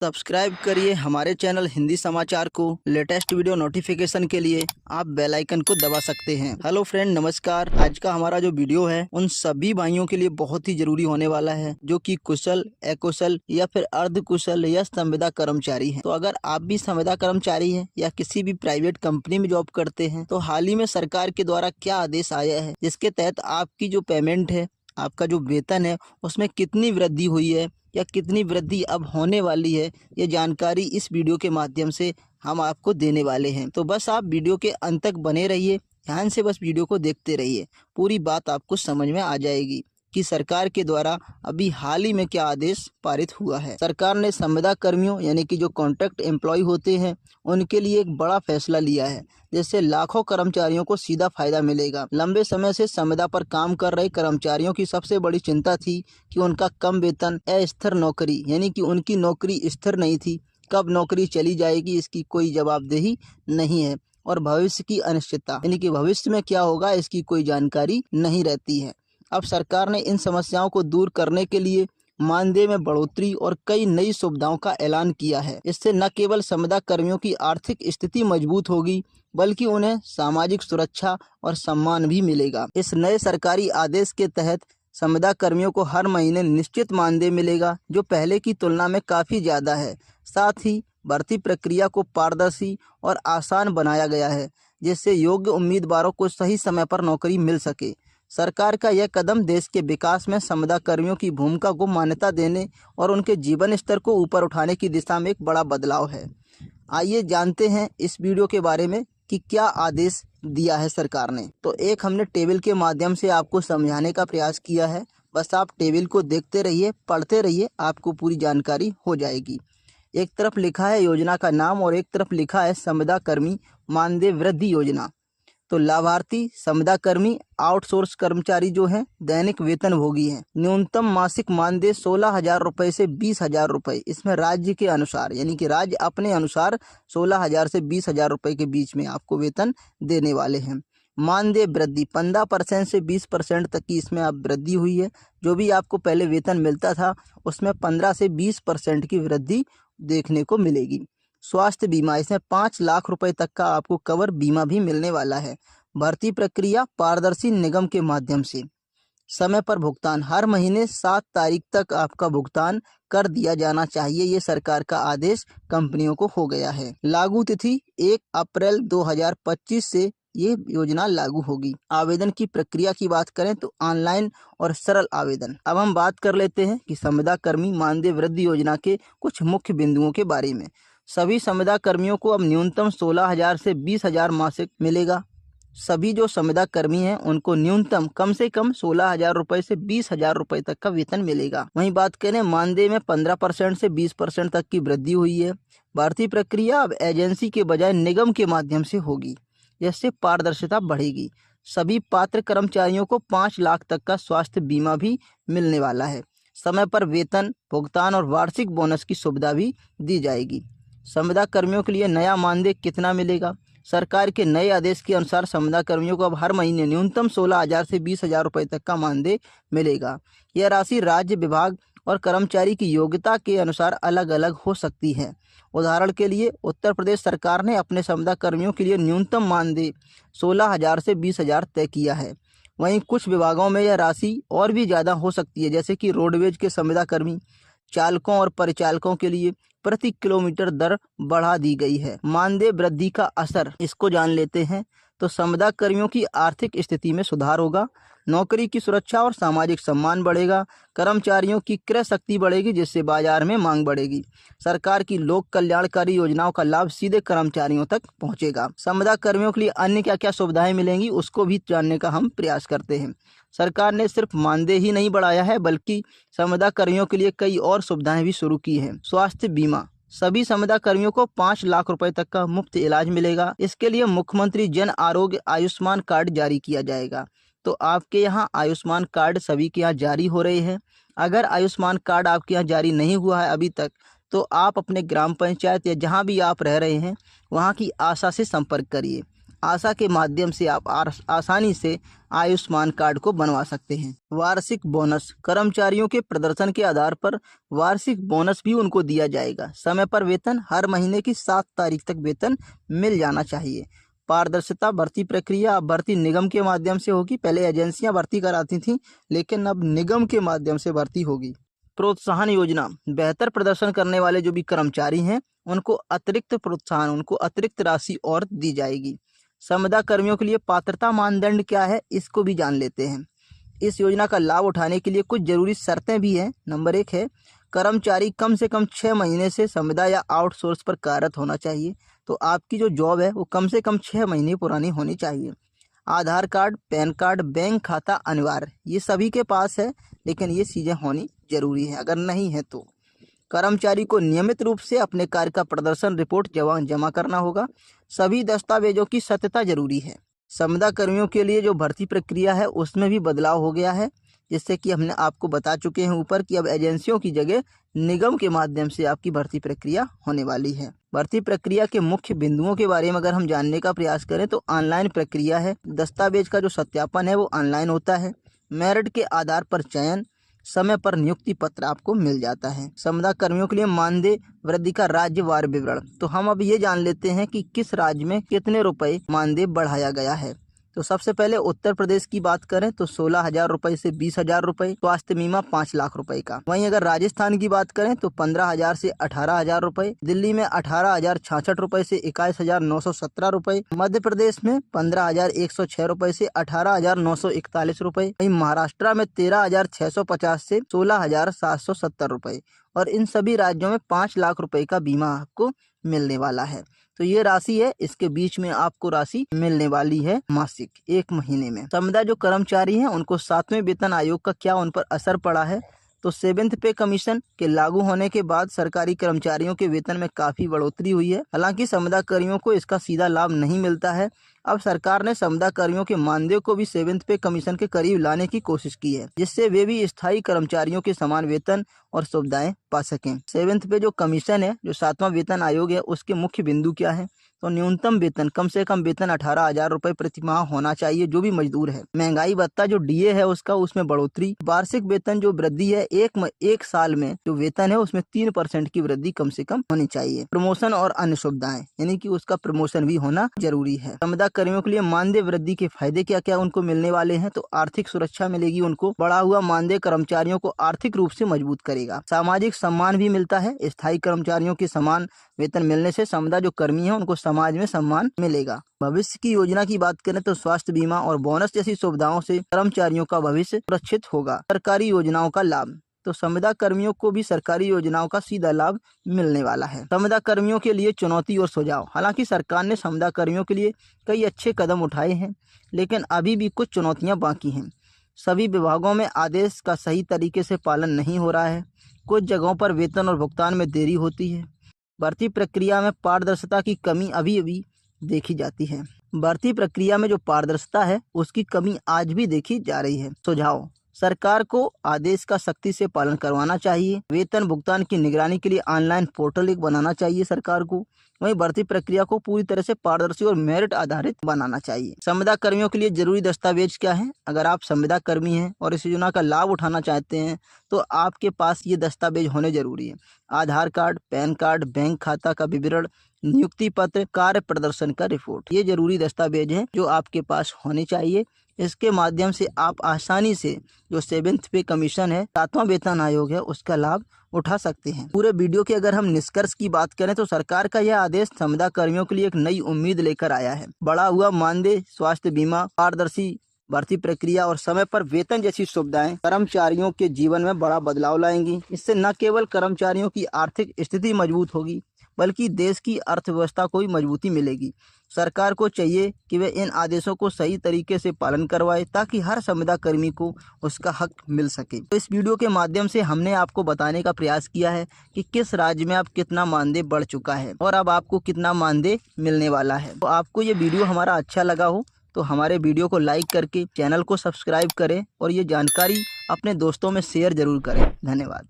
Subscribe करिए हमारे channel Hindi समाचार को। लेटेस्ट वीडियो नोटिफिकेशन के लिए आप बेल आइकन को दबा सकते हैं। हेलो फ्रेंड, नमस्कार। आज का हमारा जो वीडियो है उन सभी भाइयों के लिए बहुत ही जरूरी होने वाला है जो कि कुशल, अकुशल या फिर अर्ध कुशल या संविदा कर्मचारी हैं। तो अगर आप भी संविदा कर्मचारी हैं या किसी भी प्राइवेट कंपनी में जॉब करते हैं तो हाल ही में सरकार के द्वारा क्या आदेश आया है, जिसके तहत आपकी जो पेमेंट है, आपका जो वेतन है, उसमें कितनी वृद्धि हुई है या कितनी वृद्धि अब होने वाली है, ये जानकारी इस वीडियो के माध्यम से हम आपको देने वाले हैं। तो बस आप वीडियो के अंत तक बने रहिए, ध्यान से बस वीडियो को देखते रहिए। पूरी बात आपको समझ में आ जाएगी कि सरकार के द्वारा अभी हाल ही में क्या आदेश पारित हुआ है। सरकार ने संविदा कर्मियों यानी कि जो कॉन्ट्रैक्ट एम्प्लॉय होते हैं उनके लिए एक बड़ा फैसला लिया है, जिससे लाखों कर्मचारियों को सीधा फायदा मिलेगा। लंबे समय से संविदा पर काम कर रहे कर्मचारियों की सबसे बड़ी चिंता थी कि उनका कम वेतन, अस्थिर नौकरी यानी कि उनकी नौकरी स्थिर नहीं थी, कब नौकरी चली जाएगी इसकी कोई जवाबदेही नहीं है, और भविष्य की अनिश्चितता यानी कि भविष्य में क्या होगा इसकी कोई जानकारी नहीं रहती है। अब सरकार ने इन समस्याओं को दूर करने के लिए मानदेय में बढ़ोतरी और कई नई सुविधाओं का ऐलान किया है। इससे न केवल संविदा कर्मियों की आर्थिक स्थिति मजबूत होगी बल्कि उन्हें सामाजिक सुरक्षा और सम्मान भी मिलेगा। इस नए सरकारी आदेश के तहत संविदा कर्मियों को हर महीने निश्चित मानदेय मिलेगा, जो पहले की तुलना में काफ़ी ज़्यादा है। साथ ही भर्ती प्रक्रिया को पारदर्शी और आसान बनाया गया है, जिससे योग्य उम्मीदवारों को सही समय पर नौकरी मिल सके। सरकार का यह कदम देश के विकास में संविदा कर्मियों की भूमिका को मान्यता देने और उनके जीवन स्तर को ऊपर उठाने की दिशा में एक बड़ा बदलाव है। आइए जानते हैं इस वीडियो के बारे में कि क्या आदेश दिया है सरकार ने। तो एक हमने टेबल के माध्यम से आपको समझाने का प्रयास किया है, बस आप टेबल को देखते रहिए, पढ़ते रहिए, आपको पूरी जानकारी हो जाएगी। एक तरफ लिखा है योजना का नाम और एक तरफ लिखा है संविदा कर्मी मानदेय वृद्धि योजना। तो लाभार्थी संविदा कर्मी आउटसोर्स कर्मचारी जो हैं दैनिक वेतन भोगी हैं। न्यूनतम मासिक मानदेय 16,000 रुपये से 20,000 रुपये, इसमें राज्य के अनुसार यानी कि राज्य अपने अनुसार 16,000 से 20,000 रुपये के बीच में आपको वेतन देने वाले हैं। मानदेय वृद्धि 15% से 20% तक की इसमें अब वृद्धि हुई है। जो भी आपको पहले वेतन मिलता था उसमें 15 से 20% की वृद्धि देखने को मिलेगी। स्वास्थ्य बीमा, इसमें 5 लाख रुपए तक का आपको कवर बीमा भी मिलने वाला है। भर्ती प्रक्रिया पारदर्शी निगम के माध्यम से। समय पर भुगतान, हर महीने 7 तारीख तक आपका भुगतान कर दिया जाना चाहिए। ये सरकार का आदेश कंपनियों को हो गया है। लागू तिथि 1 अप्रैल 2025 से ये योजना लागू होगी। आवेदन की प्रक्रिया की बात करें तो ऑनलाइन और सरल आवेदन। अब हम बात कर लेते हैं कि संविदा कर्मी मानदेय वृद्धि योजना के कुछ मुख्य बिंदुओं के बारे में। सभी संविदा कर्मियों को अब न्यूनतम 16,000 से 20,000 मासिक मिलेगा। सभी जो संविदा कर्मी हैं उनको न्यूनतम कम से कम 16,000 रुपये से 20,000 रुपये तक का वेतन मिलेगा। वहीं बात करें मानदेय में 15% से 20% तक की वृद्धि हुई है। भर्ती प्रक्रिया अब एजेंसी के बजाय निगम के माध्यम से होगी, जिससे पारदर्शिता बढ़ेगी। सभी पात्र कर्मचारियों को 5 लाख तक का स्वास्थ्य बीमा भी मिलने वाला है। समय पर वेतन भुगतान और वार्षिक बोनस की सुविधा भी दी जाएगी। संविदा कर्मियों के लिए नया मानदेय कितना मिलेगा? सरकार के नए आदेश के अनुसार संविदा कर्मियों को अब हर महीने न्यूनतम 16,000 से 20,000 रुपये तक का मानदेय मिलेगा। यह राशि राज्य, विभाग और कर्मचारी की योग्यता के अनुसार अलग अलग हो सकती है। उदाहरण के लिए उत्तर प्रदेश सरकार ने अपने संविदा कर्मियों के लिए न्यूनतम मानदेय 16,000 से 20,000 तय किया है। वहीं कुछ विभागों में यह राशि और भी ज़्यादा हो सकती है, जैसे कि रोडवेज के संविदा कर्मी, चालकों और परिचालकों के लिए प्रति किलोमीटर दर बढ़ा दी गई है। मानदेय वृद्धि का असर, इसको जान लेते हैं। तो संविदा कर्मियों की आर्थिक स्थिति में सुधार होगा, नौकरी की सुरक्षा और सामाजिक सम्मान बढ़ेगा, कर्मचारियों की क्रय शक्ति बढ़ेगी, जिससे बाजार में मांग बढ़ेगी। सरकार की लोक कल्याणकारी योजनाओं का लाभ सीधे कर्मचारियों तक पहुंचेगा। संविदा कर्मियों के लिए अन्य क्या क्या सुविधाएं मिलेंगी उसको भी जानने का हम प्रयास करते हैं। सरकार ने सिर्फ मानदेय ही नहीं बढ़ाया है बल्कि संविदा कर्मियों के लिए कई और सुविधाएं भी शुरू की हैं। स्वास्थ्य बीमा, सभी संविदा कर्मियों को 5 लाख रुपए तक का मुफ्त इलाज मिलेगा। इसके लिए मुख्यमंत्री जन आरोग्य आयुष्मान कार्ड जारी किया जाएगा। तो आपके यहाँ आयुष्मान कार्ड सभी के यहाँ जारी हो रहे हैं। अगर आयुष्मान कार्ड आपके यहाँ जारी नहीं हुआ है अभी तक, तो आप अपने ग्राम पंचायत या जहाँ भी आप रह रहे हैं वहाँ की आशा से संपर्क करिए। आशा के माध्यम से आप आसानी से आयुष्मान कार्ड को बनवा सकते हैं। वार्षिक बोनस, कर्मचारियों के प्रदर्शन के आधार पर वार्षिक बोनस भी उनको दिया जाएगा। समय पर वेतन, हर महीने की 7 तारीख तक वेतन मिल जाना चाहिए। पारदर्शिता, भर्ती प्रक्रिया अब भर्ती निगम के माध्यम से होगी। पहले एजेंसियां भर्ती कराती थीं, लेकिन अब निगम के माध्यम से भर्ती होगी। प्रोत्साहन योजना, बेहतर प्रदर्शन करने वाले जो भी कर्मचारी हैं उनको अतिरिक्त प्रोत्साहन, उनको अतिरिक्त राशि और दी जाएगी। संविदा कर्मियों के लिए पात्रता मानदंड क्या है, इसको भी जान लेते हैं। इस योजना का लाभ उठाने के लिए कुछ जरूरी शर्तें भी हैं। नंबर 1 है, कर्मचारी कम से कम 6 महीने से संविदा या आउटसोर्स पर कार्यरत होना चाहिए। तो आपकी जो जॉब है वो कम से कम 6 महीने पुरानी होनी चाहिए। आधार कार्ड, पैन कार्ड, बैंक खाता अनिवार्य, ये सभी के पास है, लेकिन ये चीज़ें होनी जरूरी है। अगर नहीं है तो कर्मचारी को नियमित रूप से अपने कार्य का प्रदर्शन रिपोर्ट जमा करना होगा। सभी दस्तावेजों की सत्यता जरूरी है। संविदा कर्मियों के लिए जो भर्ती प्रक्रिया है उसमें भी बदलाव हो गया है, जिससे कि हमने आपको बता चुके हैं ऊपर कि अब एजेंसियों की जगह निगम के माध्यम से आपकी भर्ती प्रक्रिया होने वाली है। भर्ती प्रक्रिया के मुख्य बिंदुओं के बारे में अगर हम जानने का प्रयास करें तो ऑनलाइन प्रक्रिया है। दस्तावेज का जो सत्यापन है वो ऑनलाइन होता है। मेरिट के आधार पर चयन, समय पर नियुक्ति पत्र आपको मिल जाता है। संविदा कर्मियों के लिए मानदेय वृद्धि का राज्यवार विवरण, तो हम अब ये जान लेते हैं कि किस राज्य में कितने रुपए मानदेय बढ़ाया गया है। तो सबसे पहले उत्तर प्रदेश की बात करें तो 16,000 रुपए से 20,000 रुपए, स्वास्थ्य बीमा 5 लाख रुपए का। वहीं अगर राजस्थान की बात करें तो 15,000 से 18,000 रुपए, दिल्ली में 18,066 रुपए से 21,917 रुपए, मध्य प्रदेश में 15,106 रुपए से 18,941 रुपए, वहीं महाराष्ट्र में 13,650 से 16,770 रुपए, और इन सभी राज्यों में 5 लाख रुपए का बीमा आपको मिलने वाला है। तो ये राशि है, इसके बीच में आपको राशि मिलने वाली है मासिक 1 महीने में। संविदा जो कर्मचारी हैं उनको 7वें वेतन आयोग का क्या उन पर असर पड़ा है, तो 7th पे कमीशन के लागू होने के बाद सरकारी कर्मचारियों के वेतन में काफी बढ़ोतरी हुई है। हालांकि संविदा कर्मियों को इसका सीधा लाभ नहीं मिलता है। अब सरकार ने संविदा कर्मियों के मानदेय को भी 7th पे कमीशन के करीब लाने की कोशिश की है, जिससे वे भी स्थायी कर्मचारियों के समान वेतन और सुविधाएं पा सकें। 7th पे जो कमीशन है, जो 7वां वेतन आयोग है, उसके मुख्य बिंदु क्या है, तो न्यूनतम वेतन, कम से कम वेतन 18,000 रुपए प्रति माह होना चाहिए जो भी मजदूर है। महंगाई भत्ता जो डीए है उसका, उसमें बढ़ोतरी। वार्षिक वेतन जो वृद्धि है, एक साल में जो वेतन है उसमें 3% की वृद्धि कम से कम होनी चाहिए। प्रमोशन और अन्य सुविधाएं, यानी कि उसका प्रमोशन भी होना जरूरी है। संविदा कर्मियों के लिए मानदेय वृद्धि के फायदे क्या क्या उनको मिलने वाले हैं, तो आर्थिक सुरक्षा मिलेगी उनको। बढ़ा हुआ मानदेय कर्मचारियों को आर्थिक रूप से मजबूत करेगा। सामाजिक सम्मान भी मिलता है। स्थायी कर्मचारियों के समान वेतन मिलने से संविदा जो कर्मी है उनको समाज में सम्मान मिलेगा। भविष्य की योजना की बात करें तो स्वास्थ्य बीमा और बोनस जैसी सुविधाओं से कर्मचारियों का भविष्य सुरक्षित होगा। सरकारी योजनाओं का लाभ, तो संविदा कर्मियों को भी सरकारी योजनाओं का सीधा लाभ मिलने वाला है। संविदा कर्मियों के लिए चुनौती और सुझाव, हालांकि सरकार ने संविदा कर्मियों के लिए कई अच्छे कदम उठाए हैं, लेकिन अभी भी कुछ चुनौतियां बाकी हैं। सभी विभागों में आदेश का सही तरीके से पालन नहीं हो रहा है। कुछ जगहों पर वेतन और भुगतान में देरी होती है। भर्ती प्रक्रिया में पारदर्शिता की कमी अभी देखी जाती है। भर्ती प्रक्रिया में जो पारदर्शिता है उसकी कमी आज भी देखी जा रही है। सुझाव, सरकार को आदेश का सख्ती से पालन करवाना चाहिए। वेतन भुगतान की निगरानी के लिए ऑनलाइन पोर्टल एक बनाना चाहिए सरकार को। वहीं भर्ती प्रक्रिया को पूरी तरह से पारदर्शी और मेरिट आधारित बनाना चाहिए। संविदा कर्मियों के लिए जरूरी दस्तावेज क्या है, अगर आप संविदा कर्मी हैं और इस योजना का लाभ उठाना चाहते हैं तो आपके पास ये दस्तावेज होने जरूरी है। आधार कार्ड, पैन कार्ड, बैंक खाता का विवरण, नियुक्ति पत्र, कार्य प्रदर्शन का रिपोर्ट, ये जरूरी दस्तावेज हैं जो आपके पास होने चाहिए। इसके माध्यम से आप आसानी से जो 7th पे कमीशन है, 7वां वेतन आयोग है, उसका लाभ उठा सकते हैं। पूरे वीडियो के अगर हम निष्कर्ष की बात करें तो सरकार का यह आदेश संविदा कर्मियों के लिए एक नई उम्मीद लेकर आया है। बढ़ा हुआ मानदेय, स्वास्थ्य बीमा, पारदर्शी भर्ती प्रक्रिया और समय पर वेतन जैसी सुविधाएं कर्मचारियों के जीवन में बड़ा बदलाव लाएंगी। इससे न केवल कर्मचारियों की आर्थिक स्थिति मजबूत होगी बल्कि देश की अर्थव्यवस्था को भी मजबूती मिलेगी। सरकार को चाहिए कि वे इन आदेशों को सही तरीके से पालन करवाए ताकि हर संविदा कर्मी को उसका हक मिल सके। तो इस वीडियो के माध्यम से हमने आपको बताने का प्रयास किया है कि किस राज्य में अब कितना मानदेय बढ़ चुका है और अब आपको कितना मानदेय मिलने वाला है। तो आपको ये वीडियो हमारा अच्छा लगा हो तो हमारे वीडियो को लाइक करके चैनल को सब्सक्राइब करें और ये जानकारी अपने दोस्तों में शेयर जरूर करें। धन्यवाद।